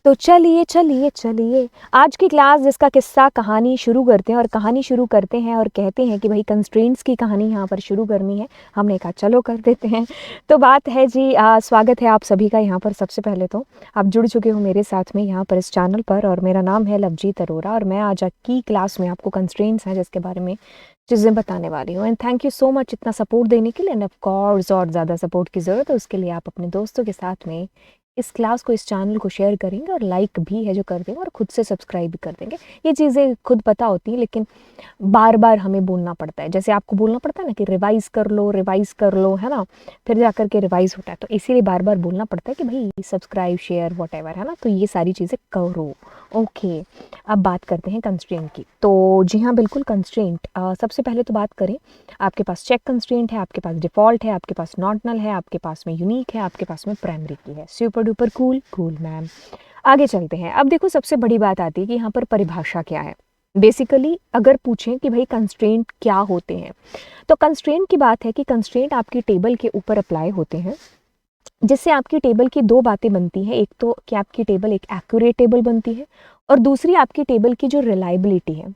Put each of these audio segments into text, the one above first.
तो चलिए चलिए चलिए आज की क्लास जिसका किस्सा कहानी शुरू करते हैं और कहानी शुरू करते हैं और कहते हैं कि भाई कंस्ट्रेंट्स की कहानी यहाँ पर शुरू करनी है। हमने कहा चलो कर देते हैं। तो बात है जी, स्वागत है आप सभी का यहाँ पर। सबसे पहले तो आप जुड़ चुके हो मेरे साथ में यहाँ पर इस चैनल पर, और मेरा नाम है लवजीत अरोरा और मैं आज की क्लास में आपको कंस्ट्रेंट्स हैं जिसके बारे में चीज़ें बताने वाली हूँ। And thank you so much इतना सपोर्ट देने के लिए। एंड ऑफ कोर्स और ज़्यादा सपोर्ट की ज़रूरत है, उसके लिए आप अपने दोस्तों के साथ में इस क्लास को, इस चैनल को शेयर करेंगे और लाइक भी है जो कर देंगे और खुद से सब्सक्राइब भी कर देंगे। ये चीज़ें खुद पता होती हैं लेकिन बार बार हमें बोलना पड़ता है। जैसे आपको बोलना पड़ता है ना कि रिवाइज़ कर लो, है ना, फिर जा कर के रिवाइज़ होता है। तो इसीलिए बार बार बोलना पड़ता है कि भाई सब्सक्राइब, शेयर, व्हाटएवर, है ना। तो ये सारी चीज़ें करो। ओके, अब बात करते हैं कंस्ट्रेंट की। तो जी हाँ, बिल्कुल कंस्ट्रेंट। सबसे पहले तो बात करें, आपके पास चेक कंस्ट्रेंट है, आपके पास डिफ़ॉल्ट है, आपके पास नॉट नल है, आपके पास में यूनिक है, आपके पास में प्राइमरी की है। Super duper cool ma'am. आगे चलते हैं। अब देखो, सबसे बड़ी बात आती है कि यहाँ पर परिभाषा क्या है। बेसिकली अगर पूछें कि भाई कंस्ट्रेंट क्या होते हैं, तो कंस्ट्रेंट की बात है कि कंस्ट्रेंट आपकी टेबल के ऊपर अप्लाई होते हैं, जिससे आपकी टेबल की दो बातें बनती हैं। एक तो कि आपकी टेबल एक एक्यूरेट टेबल बनती है, और दूसरी आपकी टेबल की जो रिलायबिलिटी है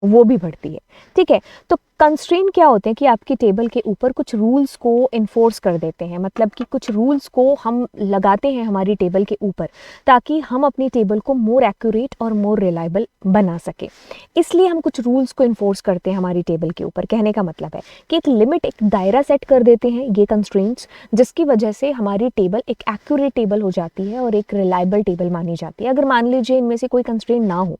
वो भी बढ़ती है। ठीक है, तो कंस्ट्रेंट क्या होते हैं कि आपकी टेबल के ऊपर कुछ रूल्स को इन्फोर्स कर देते हैं, मतलब कि कुछ रूल्स को हम लगाते हैं हमारी टेबल के ऊपर ताकि हम अपनी टेबल को मोर एक्यूरेट और मोर रिलायबल बना सके। इसलिए हम कुछ रूल्स को इन्फोर्स करते हैं हमारी टेबल के ऊपर। कहने का मतलब है कि एक लिमिट, एक दायरा सेट कर देते हैं ये कंस्ट्रेंट्स, जिसकी वजह से हमारी टेबल एक एक्यूरेट टेबल हो जाती है और एक रिलायबल टेबल मानी जाती है। अगर मान लीजिए इनमें से कोई कंस्ट्रेंट ना हो,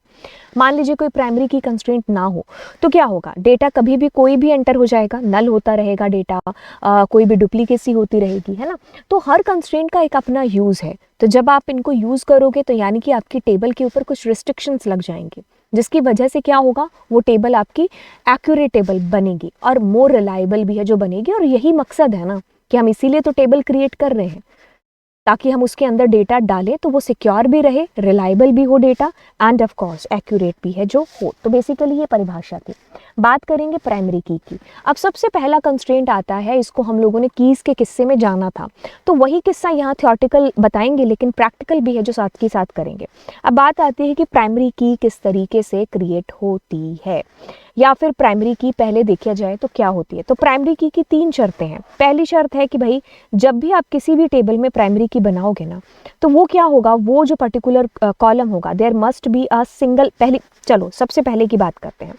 मान लीजिए कोई प्राइमरी की कंस्ट्रेंट ना हो, तो क्या होगा, डेटा कभी भी कोई भी एंटर हो जाएगा, नल होता रहेगा डेटा, कोई भी डुप्लीकेसी होती रहेगी, है ना। तो हर कंस्ट्रेंट का एक अपना यूज़ है। तो जब आप इनको यूज़ करोगे तो यानी कि आपकी टेबल के ऊपर कुछ रिस्ट्रिक्शंस लग जाएंगे, जिसकी वजह से क्या होगा, वो टेबल आपकी एक्यूरेट टेबल बनेगी और मोर रिलायबल भी है जो बनेगी। और यही मकसद है ना कि हम इसीलिए तो टेबल क्रिएट कर रहे हैं, ताकि हम उसके अंदर डेटा डालें तो वो सिक्योर भी रहे, रिलायबल भी हो data, end of course accurate भी है जो हो। तो बेसिकली ये परिभाषा थी। बात करेंगे प्राइमरी की। अब सबसे पहला कंस्ट्रेंट आता है, इसको हम लोगों ने कीज के किस्से में जाना था, तो वही किस्सा यहाँ थ्योरेटिकल बताएंगे लेकिन प्रैक्टिकल भी है जो साथ के साथ करेंगे। अब बात आती है कि प्राइमरी की किस तरीके से क्रिएट होती है, या फिर प्राइमरी की पहले देखा जाए तो क्या होती है। तो प्राइमरी की तीन शर्तें हैं। पहली शर्त है कि भाई जब भी आप किसी भी टेबल में प्राइमरी की बनाओगे ना, तो वो क्या होगा, वो जो पर्टिकुलर कॉलम होगा, there must be a single. चलो सबसे पहले की बात करते हैं।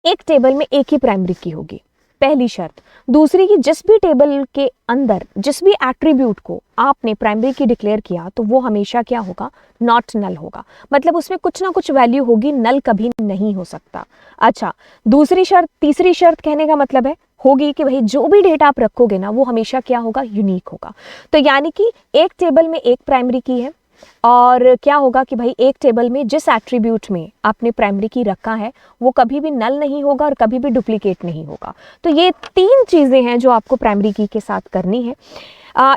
एक टेबल में एक ही प्राइमरी की होगी, पहली शर्त। दूसरी की जिस भी टेबल के अंदर जिस भी एट्रीब्यूट को आपने प्राइमरी की डिक्लेयर किया, तो वो हमेशा क्या होगा, नॉट नल होगा। मतलब उसमें कुछ ना कुछ वैल्यू होगी, नल कभी नहीं हो सकता। अच्छा, दूसरी शर्त, तीसरी शर्त कहने का मतलब है होगी कि भाई जो भी डेटा आप रखोगे ना, वो हमेशा क्या होगा, यूनिक होगा। तो यानी कि एक टेबल में एक प्राइमरी की है, और क्या होगा कि भाई एक टेबल में जिस एट्रीब्यूट में आपने प्राइमरी की रखा है वो कभी भी नल नहीं होगा और कभी भी डुप्लीकेट नहीं होगा। तो ये तीन चीज़ें हैं जो आपको प्राइमरी की के साथ करनी है।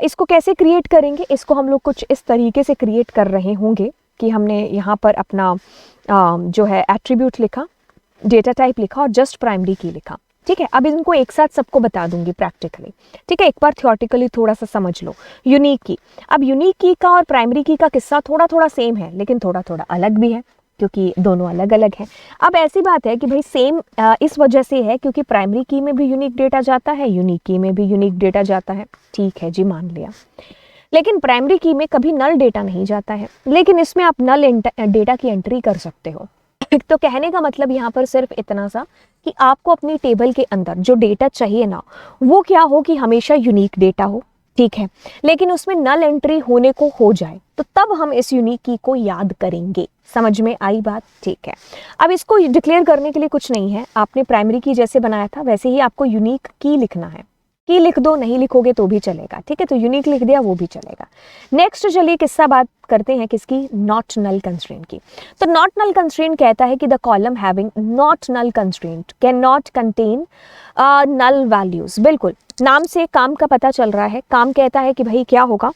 इसको कैसे क्रिएट करेंगे, इसको हम लोग कुछ इस तरीके से क्रिएट कर रहे होंगे कि हमने यहाँ पर अपना जो है एट्रीब्यूट लिखा, डेटा टाइप लिखा और जस्ट प्राइमरी की लिखा। ठीक है, अब इनको एक साथ सबको बता दूंगी प्रैक्टिकली। ठीक है, एक बार थ्योरेटिकली थोड़ा सा समझ लो यूनिक की। अब यूनिक की का और प्राइमरी की का किस्सा थोड़ा थोड़ा सेम है लेकिन थोड़ा थोड़ा अलग भी है, क्योंकि दोनों अलग अलग हैं। अब ऐसी बात है कि भाई सेम इस वजह से है क्योंकि प्राइमरी की में भी यूनिक डेटा जाता है, यूनिक की में भी यूनिक डेटा जाता है। ठीक है जी, मान लिया। लेकिन प्राइमरी की में कभी नल डेटा नहीं जाता है, लेकिन इसमें आप नल डेटा की एंट्री कर सकते हो। तो कहने का मतलब यहाँ पर सिर्फ इतना सा कि आपको अपनी टेबल के अंदर जो डेटा चाहिए ना, वो क्या हो कि हमेशा यूनिक डेटा हो। ठीक है, लेकिन उसमें नल एंट्री होने को हो जाए तो तब हम इस यूनिक की को याद करेंगे। समझ में आई बात? ठीक है, अब इसको डिक्लेयर करने के लिए कुछ नहीं है, आपने प्राइमरी की जैसे बनाया था वैसे ही आपको यूनिक की लिखना है। की लिख दो, नहीं लिखोगे तो भी चलेगा। ठीक है, तो यूनिक लिख दिया वो भी चलेगा। नेक्स्ट चलिए किस्सा बात करते हैं किसकी, नॉट नल कंस्ट्रेंट की। तो नॉट नल कंस्ट्रेंट कहता है कि the column having not null constraint can not contain null values. बिल्कुल नाम से काम का पता चल रहा है। काम कहता है कि भाई क्या होगा,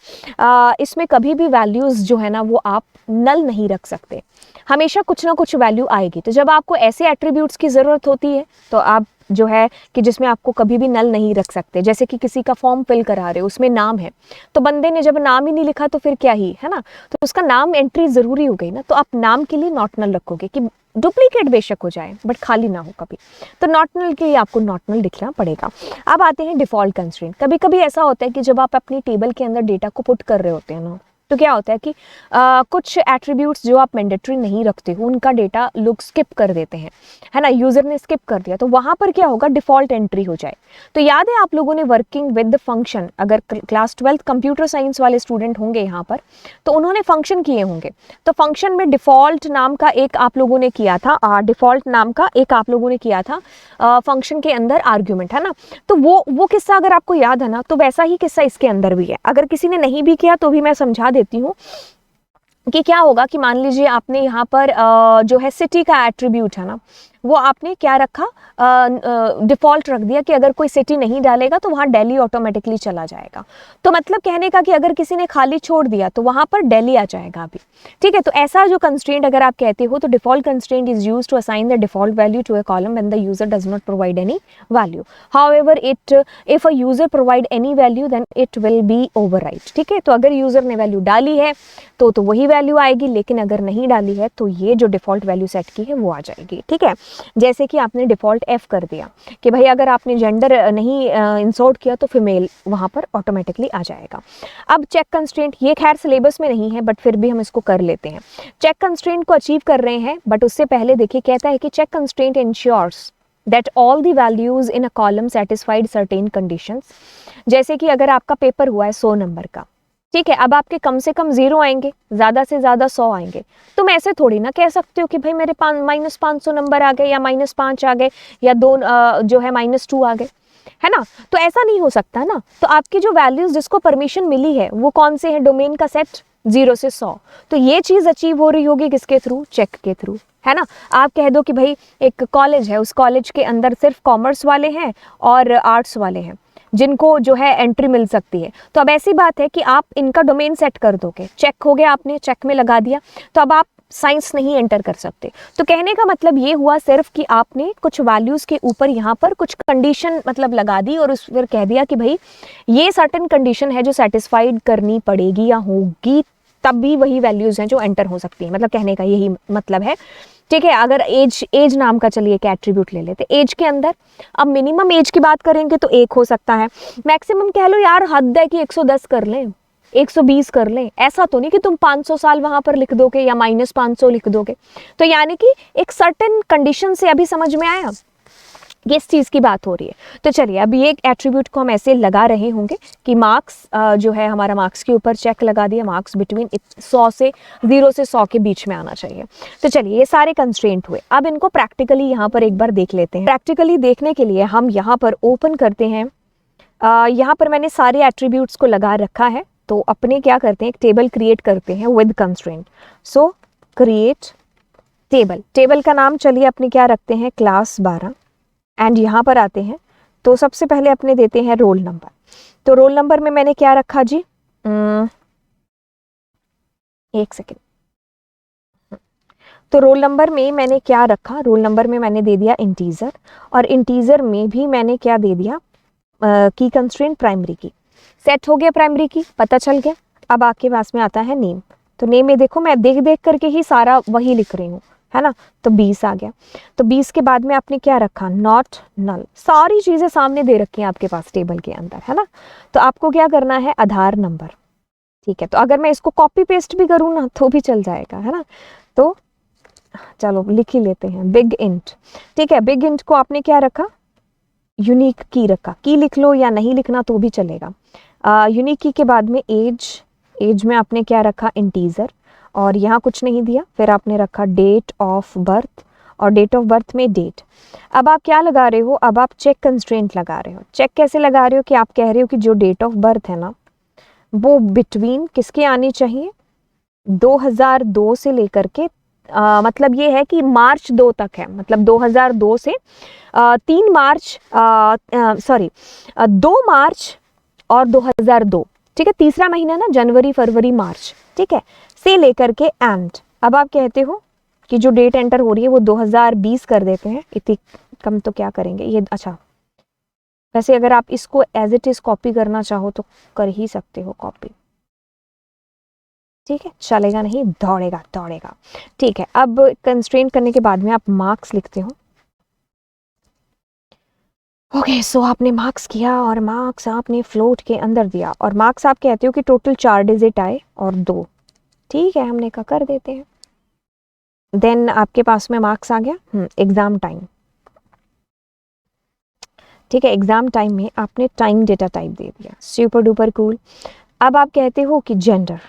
इसमें कभी भी वैल्यूज जो है ना वो आप नल नहीं रख सकते, हमेशा कुछ ना कुछ वैल्यू आएगी। तो जब आपको ऐसे एट्रीब्यूट्स की ज़रूरत होती है तो आप जो है कि जिसमें आपको कभी भी नल नहीं रख सकते। जैसे कि किसी का फॉर्म फिल करा रहे हो, उसमें नाम है, तो बंदे ने जब नाम ही नहीं लिखा तो फिर क्या ही है ना, तो उसका नाम एंट्री ज़रूरी हो गई ना, तो आप नाम के लिए नॉट नल रखोगे कि डुप्लीकेट बेशक हो जाए बट खाली ना हो कभी, तो नॉट नल के लिए आपको नॉट नल लिखना पड़ेगा। अब आते हैं डिफ़ॉल्ट कंस्ट्रेंट। कभी कभी ऐसा होता है कि जब आप अपनी टेबल के अंदर डेटा को पुट कर रहे होते हैं ना, तो क्या होता है कि कुछ एट्रीब्यूट्स जो आप मैंडेटरी नहीं रखते हो उनका डेटा लोग स्किप कर देते हैं, है ना, यूज़र ने स्किप कर दिया, तो वहाँ पर क्या होगा, डिफ़ॉल्ट एंट्री हो जाए। तो याद है आप लोगों ने वर्किंग विद द फंक्शन, अगर क्लास 12 कंप्यूटर साइंस वाले स्टूडेंट होंगे यहाँ पर, तो उन्होंने फंक्शन किए होंगे। तो फंक्शन में डिफ़ॉल्ट नाम का एक आप लोगों ने किया था, डिफ़ॉल्ट नाम का एक आप लोगों ने किया था फंक्शन के अंदर आर्ग्यूमेंट, है ना। तो वो किस्सा अगर आपको याद है ना, तो वैसा ही किस्सा इसके अंदर भी है। अगर किसी ने नहीं भी किया तो भी मैं समझा देती हूँ कि क्या होगा कि मान लीजिए आपने यहाँ पर जो है सिटी का एट्रीब्यूट है ना, वो आपने क्या रखा, डिफ़ॉल्ट रख दिया कि अगर कोई सिटी नहीं डालेगा तो वहाँ दिल्ली ऑटोमेटिकली चला जाएगा। तो मतलब कहने का कि अगर किसी ने खाली छोड़ दिया तो वहाँ पर दिल्ली आ जाएगा अभी, ठीक है। तो ऐसा जो कंस्ट्रेंट अगर आप कहते हो, तो default constraint is used to assign the default value to a column when the user does not provide any value. However if a user provide any value then it will be overwrite, ठीक है। तो अगर user ने value डाली है तो वही value आएगी, लेकिन अगर नहीं डाली है तो ये जो डिफ़ॉल्ट वैल्यू सेट की है वो आ जाएगी, ठीक है। जैसे कि आपने डिफ़ॉल्ट एफ कर दिया कि भाई अगर आपने जेंडर नहीं इंसर्ट किया तो फीमेल वहाँ पर ऑटोमेटिकली आ जाएगा। अब चेक कंस्ट्रेंट, ये खैर सिलेबस में नहीं है बट फिर भी हम इसको कर लेते हैं। चेक कंस्ट्रेंट को अचीव कर रहे हैं, बट उससे पहले देखिए कहता है कि check constraint ensures that all the values in a column satisfied certain conditions। जैसे कि अगर आपका पेपर हुआ है 100 नंबर का, ठीक है, अब आपके कम से कम 0 आएंगे, ज़्यादा से ज़्यादा 100 आएंगे। तुम ऐसे थोड़ी ना कह सकते हो कि भाई मेरे -500 नंबर आ गए, या -5 आ गए, या 2 जो है -2 आ गए, है ना। तो ऐसा नहीं हो सकता ना। तो आपकी जो वैल्यूज जिसको परमिशन मिली है वो कौन से हैं, डोमेन का सेट 0 से 100। तो ये चीज़ अचीव हो रही होगी किसके थ्रू, चेक के थ्रू, है ना। आप कह दो कि भाई एक कॉलेज है, उस कॉलेज के अंदर सिर्फ कॉमर्स वाले हैं और आर्ट्स वाले हैं जिनको जो है एंट्री मिल सकती है। तो अब ऐसी बात है कि आप इनका डोमेन सेट कर दोगे, चेक हो गया, आपने चेक में लगा दिया, तो अब आप साइंस नहीं एंटर कर सकते। तो कहने का मतलब ये हुआ सिर्फ कि आपने कुछ वैल्यूज़ के ऊपर यहाँ पर कुछ कंडीशन मतलब लगा दी और उस फिर कह दिया कि भाई ये सर्टेन कंडीशन है जो सेटिस्फाइड करनी पड़ेगी या होगी, तब भी वही वैल्यूज़ हैं जो एंटर हो सकती हैं। मतलब कहने का यही मतलब है, ठीक है। अगर एज नाम का चलिए एक एट्रीब्यूट ले लेते, एज के अंदर अब मिनिमम एज की बात करेंगे तो 1 हो सकता है, मैक्सिमम कह लो यार हद है कि 110 कर लें, 120 कर लें। ऐसा तो नहीं कि तुम 500 साल वहाँ पर लिख दोगे या -500 लिख दोगे। तो यानी कि एक सर्टेन कंडीशन से अभी समझ में आया किस चीज़ की बात हो रही है। तो चलिए अब ये एक एट्रीब्यूट को हम ऐसे लगा रहे होंगे कि मार्क्स जो है हमारा मार्क्स के ऊपर चेक लगा दिया, मार्क्स बिटवीन 100 से 0 से 100 के बीच में आना चाहिए। तो चलिए ये सारे कंस्ट्रेंट हुए। अब इनको प्रैक्टिकली यहाँ पर एक बार देख लेते हैं। प्रैक्टिकली देखने के लिए हम यहाँ पर ओपन करते हैं, यहाँ पर मैंने सारे एट्रीब्यूट्स को लगा रखा है। तो अपने क्या करते हैं, एक टेबल क्रिएट करते हैं with constraint. So create table, table का नाम चलिए अपने क्या रखते हैं, क्लास 12। एंड यहाँ पर आते हैं तो सबसे पहले अपने देते हैं रोल नंबर। तो रोल नंबर में मैंने क्या रखा जी, एक सेकेंड। तो रोल नंबर में मैंने क्या रखा, रोल नंबर में मैंने दे दिया इंटीजर, और इंटीजर में भी मैंने क्या दे दिया, की कंस्ट्रेंट प्राइमरी की। सेट हो गया प्राइमरी की, पता चल गया। अब आपके पास में आता है नेम। तो नेम में देखो मैं देख देख करके ही सारा वही लिख रही हूँ, है ना। तो 20 आ गया। तो 20 के बाद में आपने क्या रखा, नॉट नल। सारी चीज़ें सामने दे रखी हैं आपके पास टेबल के अंदर, है ना। तो आपको क्या करना है, आधार नंबर, ठीक है। तो अगर मैं इसको कॉपी पेस्ट भी करूँ ना तो भी चल जाएगा, है ना। तो चलो लिख ही लेते हैं, बिग इंट, ठीक है। बिग इंट को आपने क्या रखा, यूनिक की रखा। की लिख लो या नहीं लिखना तो भी चलेगा। यूनिक की के बाद में एज, एज में आपने क्या रखा, इंटीजर, और यहाँ कुछ नहीं दिया। फिर आपने रखा डेट ऑफ बर्थ, और डेट ऑफ बर्थ में डेट। अब आप क्या लगा रहे हो, अब आप चेक कंस्ट्रेंट लगा रहे हो। चेक कैसे लगा रहे हो कि आप कह रहे हो कि जो डेट ऑफ बर्थ है ना वो बिटवीन किसके आनी चाहिए, 2002 से लेकर के मतलब ये है कि मार्च 2 तक है, मतलब 2002 से 3 मार्च 2 मार्च और 2002, ठीक है। तीसरा महीना ना जनवरी फरवरी मार्च, ठीक है, से लेकर के एंड। अब आप कहते हो कि जो डेट एंटर हो रही है वो 2020 कर देते हैं, इतनी कम तो क्या करेंगे ये, अच्छा वैसे अगर आप इसको एज इट इज़ कॉपी करना चाहो तो कर ही सकते हो कॉपी, ठीक है, चलेगा नहीं, दौड़ेगा दौड़ेगा। ठीक है, अब कंस्ट्रेंट करने के बाद में आप मार्क्स लिखते हो। ओके सो आपने मार्क्स किया और मार्क्स आपने फ्लोट के अंदर दिया, और मार्क्स आप कहते हो कि टोटल 4 डिजिट आए और 2, ठीक है, हमने कहा कर देते हैं। देन आपके पास में मार्क्स आ गया, एग्ज़ाम टाइम, ठीक है, एग्ज़ाम टाइम में आपने टाइम डेटा टाइप दे दिया, सुपर डुपर कूल। अब आप कहते हो कि जेंडर,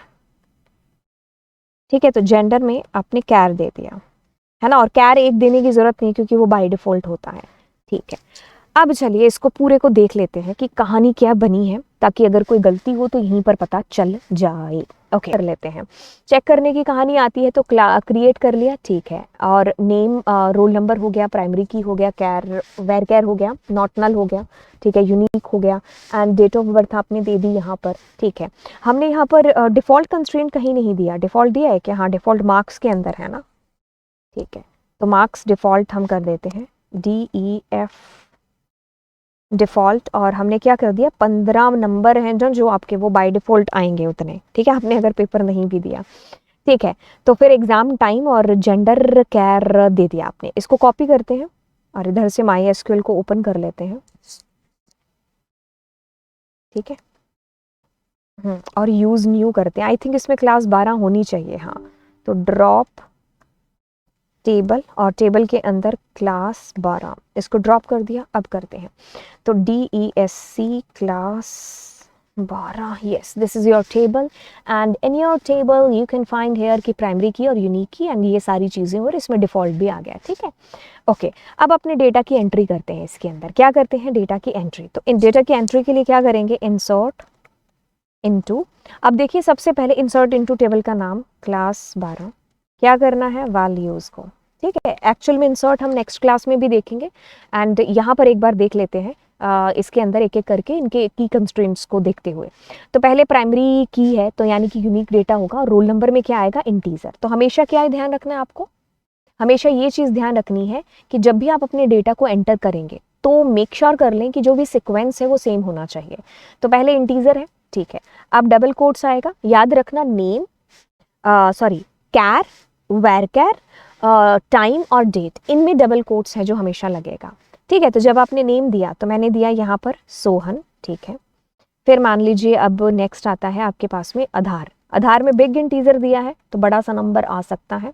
ठीक है, तो जेंडर में आपने कैर दे दिया, है ना, और कैर एक देने की ज़रूरत नहीं क्योंकि वो बाय डिफ़ॉल्ट होता है, ठीक है। अब चलिए इसको पूरे को देख लेते हैं कि कहानी क्या बनी है, ताकि अगर कोई गलती हो तो यहीं पर पता चल जाए। ओके कर लेते हैं, चेक करने की कहानी आती है तो क्रिएट कर लिया, ठीक है, और नेम रोल नंबर हो गया, प्राइमरी की हो गया, कैर वेर कैर हो गया, नॉट नल हो गया, ठीक है, यूनिक हो गया, एंड डेट ऑफ बर्थ आपने दे दी यहाँ पर, ठीक है। हमने यहाँ पर डिफ़ॉल्ट कंस्ट्रेंट कहीं नहीं दिया, डिफ़ॉल्ट दिया है क्या, हाँ डिफ़ॉल्ट मार्क्स के अंदर है ना, ठीक है, तो मार्क्स डिफ़ॉल्ट हम कर देते हैं DEF डिफ़ॉल्ट, और हमने क्या कर दिया 15 नंबर हैं जो आपके वो बाय डिफ़ॉल्ट आएंगे उतने, ठीक है, आपने अगर पेपर नहीं भी दिया, ठीक है। तो फिर एग्ज़ाम टाइम और जेंडर कैर दे दिया आपने, इसको कॉपी करते हैं और इधर से MySQL को ओपन कर लेते हैं, ठीक है, और यूज़ न्यू करते हैं, आई थिंक इसमें क्लास 12 होनी चाहिए, हाँ, तो ड्रॉप टेबल और टेबल के अंदर क्लास 12, इसको ड्रॉप कर दिया। अब करते हैं तो DESC class 12, yes this is your table and in your table you can find here की प्राइमरी की और यूनिक की एंड ये सारी चीज़ें, और इसमें डिफ़ॉल्ट भी आ गया, ठीक है, ओके। अब अपने डेटा की एंट्री करते हैं, इसके अंदर क्या करते हैं, डेटा की एंट्री, तो इन डेटा की एंट्री के लिए क्या करेंगे, इंसर्ट इनटू, अब देखिए सबसे पहले इंसर्ट इनटू टेबल का नाम क्लास 12, क्या करना है, वैल्यूज़ को, ठीक है, एक्चुअल में इंसर्ट हम नेक्स्ट क्लास में भी देखेंगे, एंड यहाँ पर एक बार देख लेते हैं इसके अंदर एक एक करके इनके की कंस्ट्रेंट्स को देखते हुए। तो पहले प्राइमरी की है तो यानी कि यूनिक डेटा होगा, रोल नंबर में क्या आएगा, इंटीजर। तो हमेशा क्या है ध्यान रखना है आपको, हमेशा ये चीज़ ध्यान रखनी है कि जब भी आप अपने डेटा को एंटर करेंगे तो मेक श्योर कर लें कि जो भी सिक्वेंस है वो सेम होना चाहिए। तो पहले इंटीजर है, ठीक है, अब डबल कोट्स आएगा, याद रखना name sorry char var char time और डेट, इनमें डबल कोट्स है जो हमेशा लगेगा, ठीक है। तो जब आपने नेम दिया तो मैंने दिया यहाँ पर सोहन, ठीक है, फिर मान लीजिए अब नेक्स्ट आता है आपके पास में आधार, आधार में बिग इंटीजर दिया है तो बड़ा सा नंबर आ सकता है,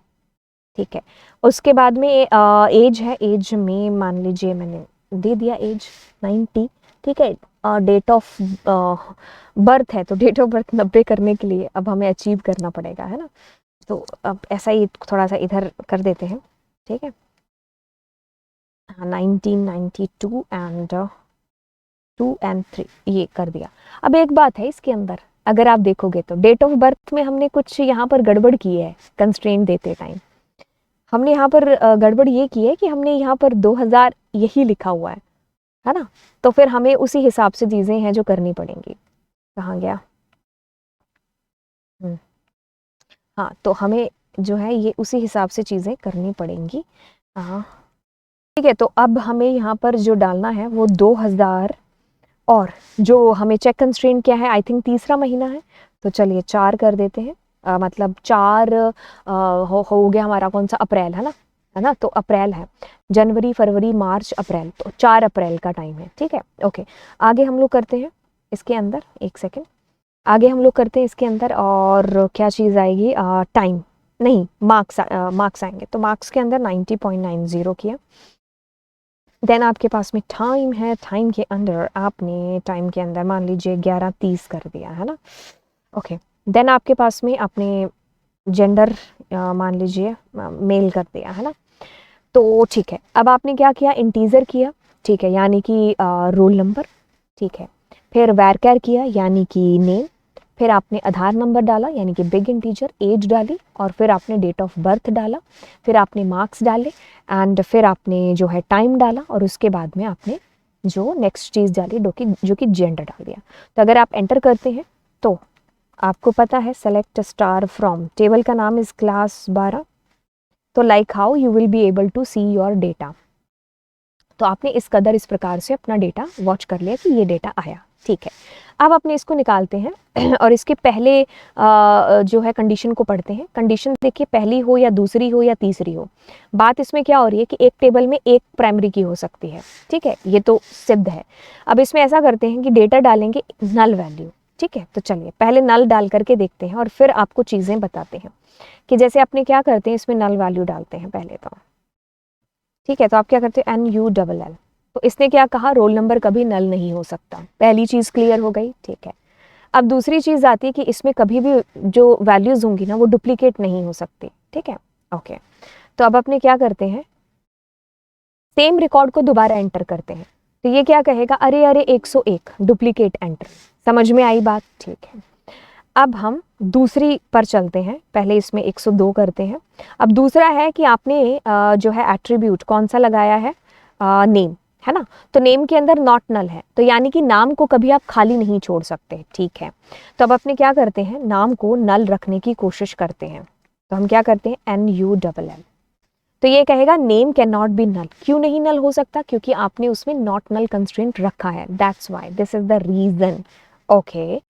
ठीक है। उसके बाद में एज है, एज में मान लीजिए मैंने दे दिया एज 90, ठीक है, डेट ऑफ बर्थ है तो डेट ऑफ बर्थ 90 करने के लिए अब हमें अचीव करना पड़ेगा, है ना, तो अब ऐसा ही थोड़ा सा इधर कर देते हैं, ठीक है, 1992 एंड 2 एंड 3 ये कर दिया। अब एक बात है इसके अंदर, अगर आप देखोगे तो डेट ऑफ बर्थ में हमने कुछ यहाँ पर गड़बड़ की है, कंस्ट्रेंट देते टाइम हमने यहाँ पर गड़बड़ ये की है कि हमने यहाँ पर 2000 यही लिखा हुआ है ना, तो फिर हमें उसी हिसाब से चीज़ें हैं जो करनी पड़ेंगी। कहाँ गया, हाँ, तो हमें जो है ये उसी हिसाब से चीज़ें करनी पड़ेंगी, हाँ, ठीक है। तो अब हमें यहाँ पर जो डालना है वो 2000, और जो हमें चेक कंस्ट्रेंट क्या है, आई थिंक तीसरा महीना है, तो चलिए 4 कर देते हैं, मतलब 4 हो गया हमारा कौन सा, अप्रैल, है ना, तो अप्रैल है, जनवरी फरवरी मार्च अप्रैल, तो 4 अप्रैल का टाइम है, ठीक है, ओके। आगे हम लोग करते हैं इसके अंदर, एक सेकेंड, आगे हम लोग करते हैं इसके अंदर, और क्या चीज़ आएगी, टाइम नहीं, मार्क्स आएंगे, तो मार्क्स के अंदर 90.90 किया। देन आपके पास में टाइम है, टाइम के अंदर आपने टाइम के अंदर मान लीजिए 11:30 कर दिया, है ना, ओके। देन आपके पास में आपने जेंडर मान लीजिए मेल कर दिया, है ना, तो ठीक है। अब आपने क्या किया, इंटीजर किया, ठीक है, यानी कि रोल नंबर, ठीक है, फिर वैरकैर किया यानी कि नेम, फिर आपने आधार नंबर डाला यानी कि बिग इंटीजर, एज डाली, और फिर आपने डेट ऑफ बर्थ डाला, फिर आपने मार्क्स डाले, एंड फिर आपने जो है टाइम डाला, और उसके बाद में आपने जो नेक्स्ट चीज़ डाली जो कि जेंडर डाल दिया। तो अगर आप एंटर करते हैं तो आपको पता है सेलेक्ट स्टार फ्रॉम, टेबल का नाम इस क्लास 12, तो like how you will be able to see your data, तो आपने इस कदर इस प्रकार से अपना डेटा वॉच कर लिया कि ये डेटा आया, ठीक है। अब अपने इसको निकालते हैं और इसके पहले जो है कंडीशन को पढ़ते हैं। कंडीशन देखिए, पहली हो या दूसरी हो या तीसरी हो, बात इसमें क्या हो रही है कि एक टेबल में एक प्राइमरी की हो सकती है, ठीक है, ये तो सिद्ध है। अब इसमें ऐसा करते हैं कि डेटा डालेंगे नल वैल्यू, ठीक है। तो चलिए पहले नल डाल करके देखते हैं और फिर आपको चीज़ें बताते हैं कि जैसे अपने क्या करते हैं, इसमें नल वैल्यू डालते हैं पहले तो, ठीक है। तो आप क्या करते हैं, NULL। तो इसने क्या कहा, रोल नंबर कभी नल नहीं हो सकता, पहली चीज़ क्लियर हो गई, ठीक है। अब दूसरी चीज़ आती है कि इसमें कभी भी जो वैल्यूज़ होंगी ना वो डुप्लीकेट नहीं हो सकती, ठीक है, ओके। तो अब अपने क्या करते हैं, सेम रिकॉर्ड को दोबारा एंटर करते हैं। तो ये क्या कहेगा, अरे अरे 101 डुप्लीकेट एंटर, समझ में आई बात, ठीक है। अब हम दूसरी पर चलते हैं, पहले इसमें 102 करते हैं। अब दूसरा है कि आपने जो है एट्रीब्यूट कौन सा लगाया है, नेम, है ना। तो नेम के अंदर नॉट नल है, तो यानी कि नाम को कभी आप खाली नहीं छोड़ सकते, ठीक है। तो अब अपने क्या करते हैं, नाम को नल रखने की कोशिश करते हैं। तो हम क्या करते हैं, NULL। तो ये कहेगा name can not be null. क्यों नहीं नल हो सकता, क्योंकि आपने उसमें नॉट नल कंस्ट्रेंट रखा है, that's why, this is the reason, okay.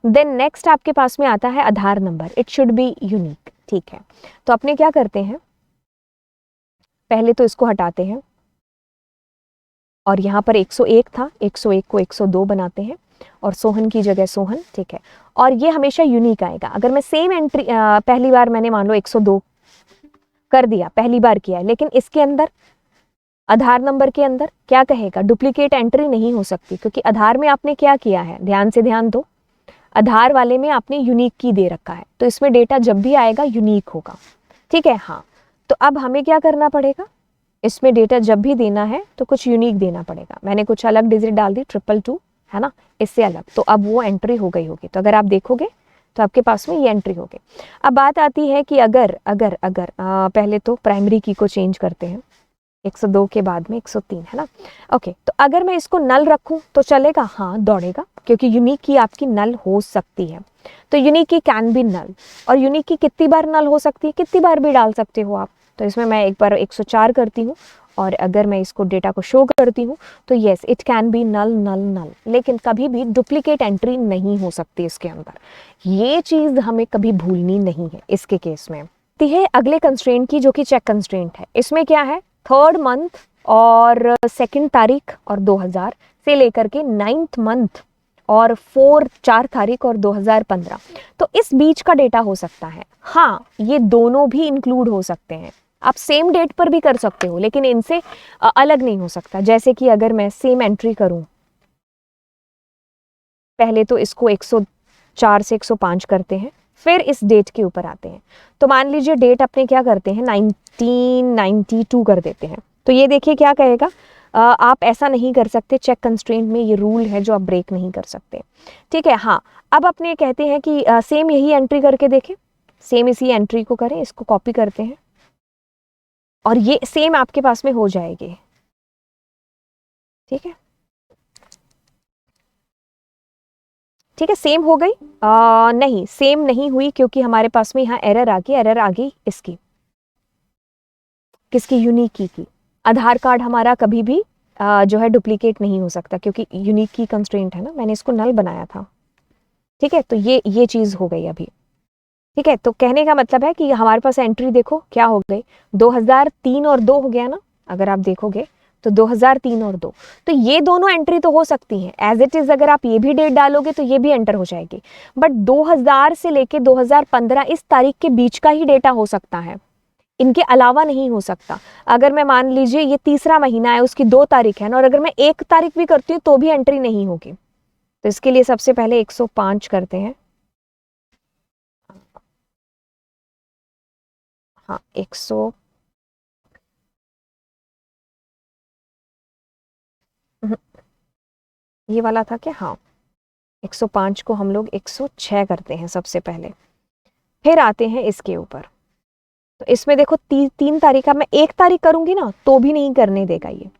Then next आपके पास में आता है Aadhaar number, it should be unique, ठीक है। तो अपने क्या करते हैं, पहले तो इसको हटाते हैं और यहाँ पर 101 था, 101 को 102 बनाते हैं और सोहन की जगह सोहन, ठीक है। और ये हमेशा यूनिक आएगा। अगर मैं सेम एंट्री पहली बार मैंने मान लो 102 कर दिया, पहली बार किया है, लेकिन इसके अंदर आधार नंबर के अंदर क्या कहेगा, डुप्लीकेट एंट्री नहीं हो सकती, क्योंकि आधार में आपने क्या किया है, ध्यान से ध्यान दो, आधार वाले में आपने यूनिक की दे रखा है, तो इसमें डेटा जब भी आएगा यूनिक होगा, ठीक है। हाँ, तो अब हमें क्या करना पड़ेगा, इसमें डेटा जब भी देना है तो कुछ यूनिक देना पड़ेगा। मैंने कुछ अलग डिजिट डाल दी, 222, है ना, इससे अलग, तो अब वो एंट्री हो गई होगी। तो अगर आप देखोगे तो आपके पास में ये एंट्री होगी। अब बात आती है कि अगर अगर अगर पहले तो प्राइमरी की को चेंज करते हैं, 102 के बाद में 103, है ना, ओके। तो अगर मैं इसको नल रखूं तो चलेगा, हाँ दौड़ेगा, क्योंकि यूनिक की आपकी नल हो सकती है। तो यूनिक की कैन बी नल, और यूनिक की कितनी बार नल हो सकती है, कितनी बार भी डाल सकते हो आप। तो इसमें मैं एक बार 104 करती हूँ और अगर मैं इसको डेटा को शो करती हूँ तो yes it can be null null null, लेकिन कभी भी डुप्लीकेट एंट्री नहीं हो सकती इसके अंदर। ये चीज़ हमें कभी भूलनी नहीं है इसके केस में। है अगले कंस्ट्रेंट की, जो कि चेक कंस्ट्रेंट है। इसमें क्या है, 3rd मंथ और 2nd तारीख और 2000 से लेकर के 9th मंथ और 4 तारीख और 2015, तो इस बीच का डेटा हो सकता है। हाँ, ये दोनों भी इंक्लूड हो सकते हैं, आप सेम डेट पर भी कर सकते हो, लेकिन इनसे अलग नहीं हो सकता। जैसे कि अगर मैं सेम एंट्री करूं, पहले तो इसको 104 से 105 करते हैं, फिर इस डेट के ऊपर आते हैं। तो मान लीजिए डेट अपने क्या करते हैं, 1992 कर देते हैं। तो ये देखिए क्या कहेगा, आप ऐसा नहीं कर सकते, चेक कंस्ट्रेंट में ये रूल है जो आप ब्रेक नहीं कर सकते, ठीक है। हाँ, अब अपने कहते हैं कि सेम यही एंट्री करके देखें, सेम इसी एंट्री को करें, इसको कॉपी करते हैं और ये सेम आपके पास में हो जाएगी, ठीक है, ठीक है, सेम हो गई। नहीं, सेम नहीं हुई, क्योंकि हमारे पास में यहाँ एरर आ गई इसकी, किसकी, यूनिक की। आधार कार्ड हमारा कभी भी जो है डुप्लीकेट नहीं हो सकता, क्योंकि यूनिक की कंस्ट्रेंट है ना, मैंने इसको नल बनाया था, ठीक है। तो ये चीज़ हो गई अभी, ठीक है। तो कहने का मतलब है कि हमारे पास एंट्री देखो क्या हो गई, 2003 और 2 हो गया ना, अगर आप देखोगे तो 2003 और 2, तो ये दोनों एंट्री तो हो सकती हैं एज इट इज़। अगर आप ये भी डेट डालोगे तो ये भी एंटर हो जाएगी, बट 2000 से लेके 2015 इस तारीख के बीच का ही डेटा हो सकता है, इनके अलावा नहीं हो सकता। अगर मैं मान लीजिए ये तीसरा महीना है, उसकी 2 तारीख है ना, और अगर मैं 1 तारीख भी करती हूँ तो भी एंट्री नहीं होगी। तो इसके लिए सबसे पहले 105 करते हैं, हाँ 100, ये वाला था क्या, हाँ 105 को हम लोग 106 करते हैं सबसे पहले, फिर आते हैं इसके ऊपर। तो इसमें देखो 3 तारीख, अब मैं 1 तारीख करूंगी ना तो भी नहीं करने देगा ये,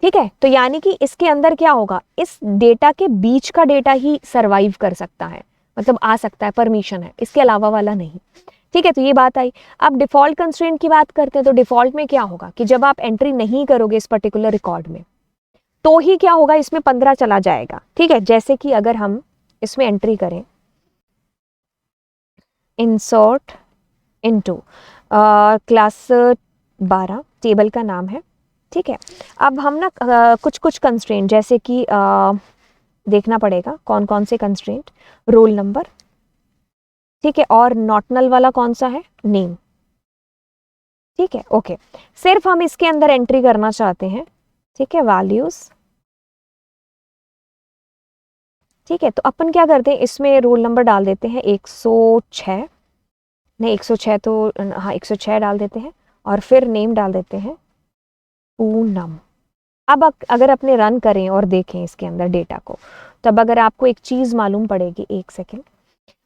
ठीक है। तो यानी कि इसके अंदर क्या होगा, इस डेटा के बीच का डेटा ही सरवाइव कर सकता है, मतलब आ सकता है, परमिशन है, इसके अलावा वाला नहीं। ठीक है, तो ये बात आई। अब डिफ़ॉल्ट कंस्ट्रेंट की बात करते हैं, तो डिफ़ॉल्ट में क्या होगा कि जब आप एंट्री नहीं करोगे इस पर्टिकुलर रिकॉर्ड में, तो ही क्या होगा, इसमें 15 चला जाएगा। ठीक है, जैसे कि अगर हम इसमें एंट्री करें इंसर्ट इनटू क्लास 12 टेबल का नाम है। ठीक है, अब हम ना कुछ कुछ कंस्ट्रेंट जैसे कि देखना पड़ेगा कौन कौन से कंस्ट्रेंट, रोल नंबर, ठीक है, और नॉट नल वाला कौन सा है, नेम। ठीक है, ओके, सिर्फ हम इसके अंदर एंट्री करना चाहते हैं। ठीक है, वैल्यूज। ठीक है, तो अपन क्या करते हैं, इसमें रोल नंबर डाल देते हैं 106, नहीं 106 तो हाँ 106 डाल देते हैं, और फिर नेम डाल देते हैं पूनम। अब अगर अपने रन करें और देखें इसके अंदर डेटा को, तब अगर आपको एक चीज़ मालूम पड़ेगी, एक सेकेंड,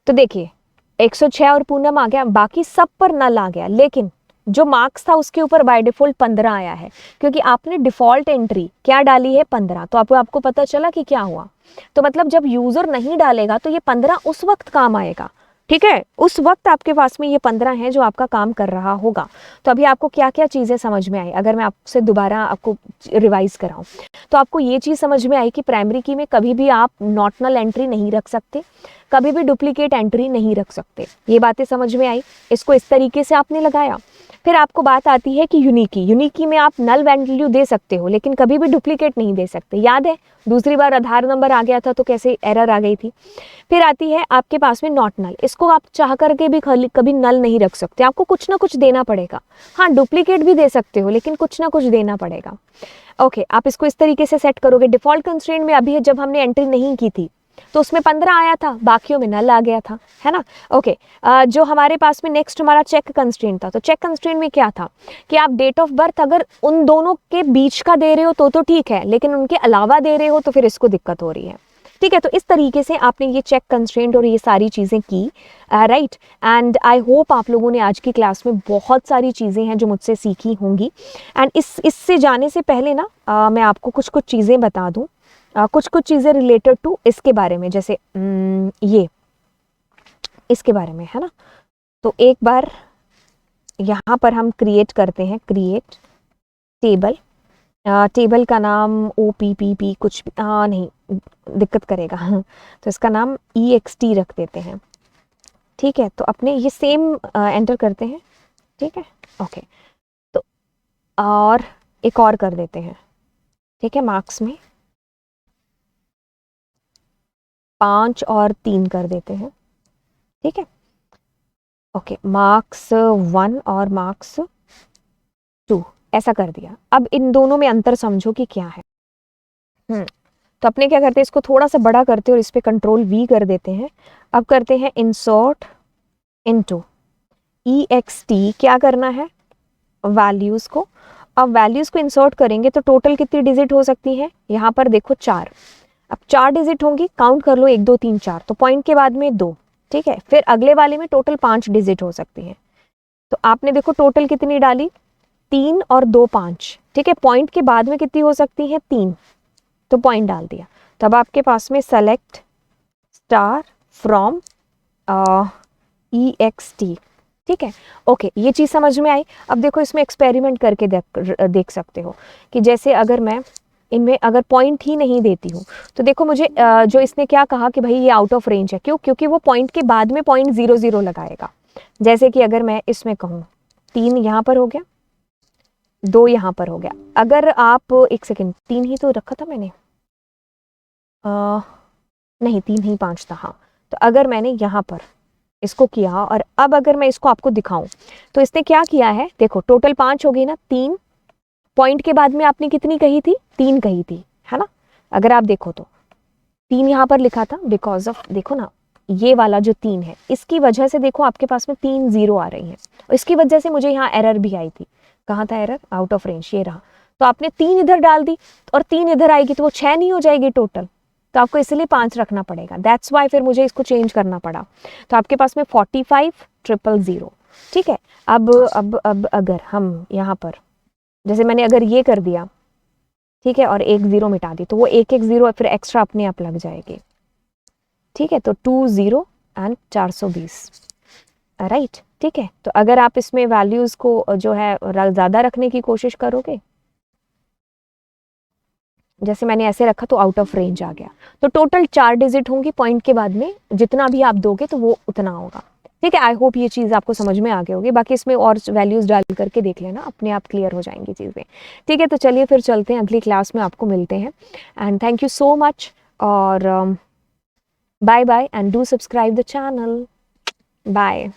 तो देखिए 106 और पूनम आ गया, बाकी सब पर नल आ गया, लेकिन जो मार्क्स था उसके ऊपर बाय डिफॉल्ट 15 आया है, क्योंकि आपने डिफॉल्ट एंट्री क्या डाली है, 15। तो आपको पता चला कि क्या हुआ। तो मतलब जब यूज़र नहीं डालेगा तो ये 15 उस वक्त काम आएगा। ठीक है, उस वक्त आपके पास में ये 15 है जो आपका काम कर रहा होगा। तो अभी आपको क्या क्या चीज़ें समझ में आई, अगर मैं आपसे दोबारा आपको रिवाइज कराऊं, तो आपको ये चीज़ समझ में आई कि प्राइमरी की में कभी भी आप नॉट नल एंट्री नहीं रख सकते, कभी भी डुप्लीकेट एंट्री नहीं रख सकते। ये बातें समझ में आई, इसको इस तरीके से आपने लगाया। फिर आपको बात आती है कि यूनिकी में आप नल वैल्यू दे सकते हो, लेकिन कभी भी डुप्लीकेट नहीं दे सकते। याद है दूसरी बार आधार नंबर आ गया था तो कैसे एरर आ गई थी। फिर आती है आपके पास में नॉट नल, इसको आप चाह करके भी कभी नल नहीं रख सकते, आपको कुछ ना कुछ देना पड़ेगा। हाँ, डुप्लीकेट भी दे सकते हो, लेकिन कुछ ना कुछ देना पड़ेगा। ओके, आप इसको इस तरीके से सेट करोगे। डिफॉल्ट कंस्ट्रेंट में अभी जब हमने एंट्री नहीं की थी तो उसमें 15 आया था, बाकियों में नल आ गया था, है ना। ओके, जो हमारे पास में नेक्स्ट हमारा चेक कंस्ट्रेंट था, तो चेक कंस्ट्रेंट में क्या था कि आप डेट ऑफ बर्थ अगर उन दोनों के बीच का दे रहे हो तो ठीक है, लेकिन उनके अलावा दे रहे हो तो फिर इसको दिक्कत हो रही है। ठीक है, तो इस तरीके से आपने ये चेक कंस्ट्रेंट और ये सारी चीज़ें की, राइट। एंड आई होप आप लोगों ने आज की क्लास में बहुत सारी चीज़ें हैं जो मुझसे सीखी होंगी। एंड इससे जाने से पहले ना मैं आपको कुछ कुछ चीज़ें बता दूँ, कुछ कुछ चीज़ें रिलेटेड टू इसके बारे में, जैसे ये इसके बारे में, है ना। तो एक बार यहाँ पर हम क्रिएट करते हैं, क्रिएट टेबल। टेबल का नाम OPPP कुछ भी नहीं दिक्कत करेगा तो इसका नाम EXT रख देते हैं। ठीक है, तो अपने ये सेम एंटर करते हैं। ठीक है, ओके, तो और एक और कर देते हैं। ठीक है, मार्क्स में 5 और 3 कर देते हैं। ठीक है, ओके, मार्क्स 1 और मार्क्स 2 ऐसा कर दिया। अब इन दोनों में अंतर समझो कि क्या है। तो अपने क्या करते हैं, इसको थोड़ा सा बड़ा करते हैं और इस पर कंट्रोल V कर देते हैं। अब करते हैं इंसर्ट इनटू EXT, क्या करना है, वैल्यूज़ को। अब वैल्यूज़ को इंसर्ट करेंगे तो टोटल कितनी डिजिट हो सकती है, यहाँ पर देखो 4। अब 4 डिजिट होंगी, काउंट कर लो 1 2 3 4, तो पॉइंट के बाद में 2। ठीक है, फिर अगले वाले में टोटल 5 डिजिट हो सकती हैं। तो आपने देखो टोटल कितनी डाली, 3 और 2 5। ठीक है, पॉइंट के बाद में कितनी हो सकती है, 3, तो पॉइंट डाल दिया। तब आपके पास में सेलेक्ट स्टार फ्रॉम EXT। ठीक है, ओके, ये चीज़ समझ में आई। अब देखो इसमें एक्सपेरिमेंट करके देख सकते हो कि जैसे अगर मैं इनमें अगर पॉइंट ही नहीं देती हूँ, तो देखो मुझे जो इसने क्या कहा कि भाई ये आउट ऑफ रेंज है। क्यों, क्योंकि वो पॉइंट के बाद में .00 लगाएगा। जैसे कि अगर मैं इसमें कहूँ 3 यहाँ पर हो गया, 2 यहाँ पर हो गया। अगर आप एक सेकेंड, 3 ही तो रखा था मैंने, नहीं 3 ही 5 था, हाँ। तो अगर मैंने यहाँ पर इसको किया और अब अगर मैं इसको आपको दिखाऊं, तो इसने क्या किया है, देखो टोटल 5 हो गई ना, 3 पॉइंट के बाद में आपने कितनी कही थी, 3 कही थी, है ना। अगर आप देखो तो 3 यहाँ पर लिखा था, बिकॉज ऑफ देखो ना ये वाला जो 3 है इसकी वजह से देखो आपके पास में 3 0 आ रही हैं, और इसकी वजह से मुझे यहाँ एरर भी आई थी। कहाँ था एरर, आउट ऑफ रेंज, ये रहा। तो आपने 3 इधर डाल दी और 3 इधर आएगी तो वो 6 नहीं हो जाएगी टोटल, तो आपको इसलिए 5 रखना पड़ेगा। दैट्स वाई फिर मुझे इसको चेंज करना पड़ा। तो आपके पास में 45,000। ठीक है, अब अगर हम यहाँ पर जैसे मैंने अगर ये कर दिया, ठीक है, और 1 0 मिटा दी, तो वो 1 1 0 फिर एक्स्ट्रा अपने आप लग जाएगी। ठीक है, तो 2 0 एंड 420, राइट। ठीक है, तो अगर आप इसमें वैल्यूज़ को जो है ज़्यादा रखने की कोशिश करोगे, जैसे मैंने ऐसे रखा तो आउट ऑफ रेंज आ गया, तो टोटल 4 डिजिट होंगी पॉइंट के बाद में, जितना भी आप दोगे तो वो उतना होगा। ठीक है, आई होप ये चीज़ आपको समझ में आ गई होगी। बाकी इसमें और वैल्यूज़ डाल करके देख लेना, अपने आप क्लियर हो जाएंगी चीज़ें। ठीक है, तो चलिए फिर चलते हैं, अगली क्लास में आपको मिलते हैं। And thank you so much, और bye bye, and do subscribe the channel. Bye.